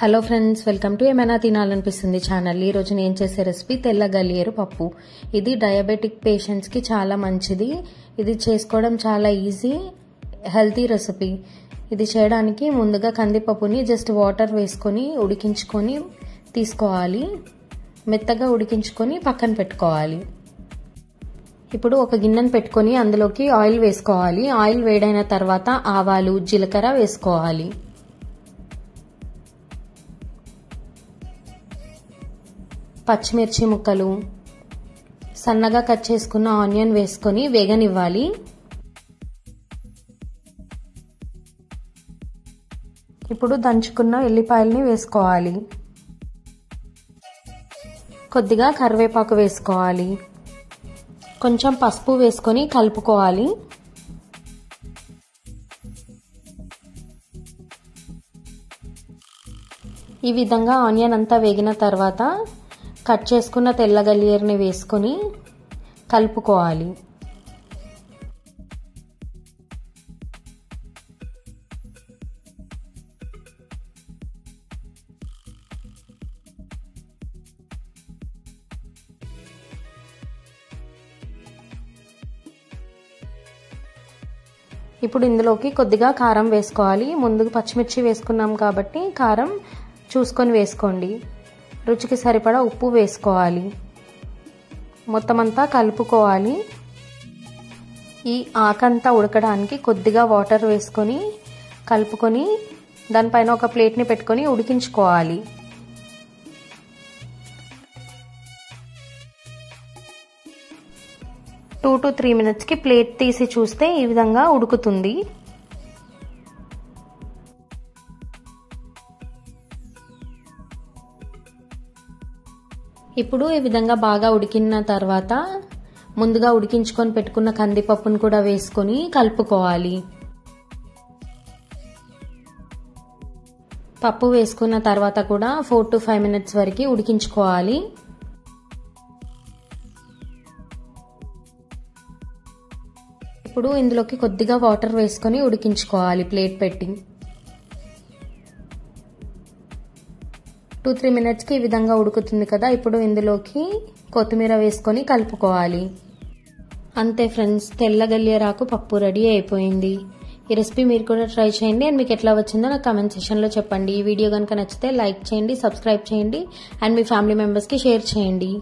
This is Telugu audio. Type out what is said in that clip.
హలో ఫ్రెండ్స్, వెల్కమ్ టు ఏమైనా తినాలనిపిస్తుంది ఛానల్. ఈ రోజు నేను చేసే రెసిపీ తెల్ల గలియేరు పప్పు. ఇది డయాబెటిక్ పేషెంట్స్ కి చాలా మంచిది. ఇది చేసుకోవడం చాలా ఈజీ, హెల్తీ రెసిపీ. ఇది చేయడానికి ముందుగా కందిపప్పుని జస్ట్ వాటర్ వేసుకొని ఉడికించుకొని తీసుకోవాలి. మెత్తగా ఉడికించుకొని పక్కన పెట్టుకోవాలి. ఇప్పుడు ఒక గిన్నెను పెట్టుకొని అందులోకి ఆయిల్ వేసుకోవాలి. ఆయిల్ వేడైన తర్వాత ఆవాలు, జీలకర్ర వేసుకోవాలి. పచ్చిమిర్చి ముక్కలు, సన్నగా కట్ చేసుకున్న ఆనియన్ వేసుకొని వేగనివ్వాలి. ఇప్పుడు దంచుకున్న ఎల్లిపాయల్ని వేసుకోవాలి. కొద్దిగా కరివేపాకు వేసుకోవాలి. కొంచెం పసుపు వేసుకొని కలుపుకోవాలి. ఈ విధంగా ఆనియన్ అంతా వేగిన తర్వాత కట్ చేసుకున్న తెల్ల గలియేరుని వేసుకొని కలుపుకోవాలి. ఇప్పుడు ఇందులోకి కొద్దిగా కారం వేసుకోవాలి. ముందుగా పచ్చిమిర్చి వేసుకున్నాం కాబట్టి కారం చూసుకొని వేసుకోండి. రుచికి సరిపడా ఉప్పు వేసుకోవాలి. మొత్తం అంతా కలుపుకోవాలి. ఈ ఆకంతా ఉడకడానికి కొద్దిగా వాటర్ వేసుకొని కలుపుకొని దానిపైన ఒక ప్లేట్ని పెట్టుకొని ఉడికించుకోవాలి. టూ టు 3 మినిట్స్కి ప్లేట్ తీసి చూస్తే ఈ విధంగా ఉడుకుతుంది. ఇప్పుడు ఈ విధంగా బాగా ఉడికిన తర్వాత ముందుగా ఉడికించుకొని పెట్టుకున్న కందిపప్పును కూడా వేసుకొని కలుపుకోవాలి. పప్పు వేసుకున్న తర్వాత కూడా 4 to 5 మినిట్స్ వరకు ఉడికించుకోవాలి. ఇప్పుడు ఇందులోకి కొద్దిగా వాటర్ వేసుకొని ఉడికించుకోవాలి ప్లేట్ పెట్టి. 2-3 మినిట్స్కి ఈ విధంగా ఉడుకుతుంది కదా. ఇప్పుడు ఇందులోకి కొత్తిమీర వేసుకొని కలుపుకోవాలి. అంతే ఫ్రెండ్స్, తెల్ల గలియేరాకు పప్పు రెడీ అయిపోయింది. ఈ రెసిపీ మీరు కూడా ట్రై చేయండి అండ్ మీకు ఎట్లా వచ్చిందో నాకు కామెంట్ సెక్షన్లో చెప్పండి. ఈ వీడియో కనుక నచ్చితే లైక్ చేయండి, సబ్స్క్రైబ్ చేయండి అండ్ మీ ఫ్యామిలీ మెంబర్స్కి షేర్ చేయండి.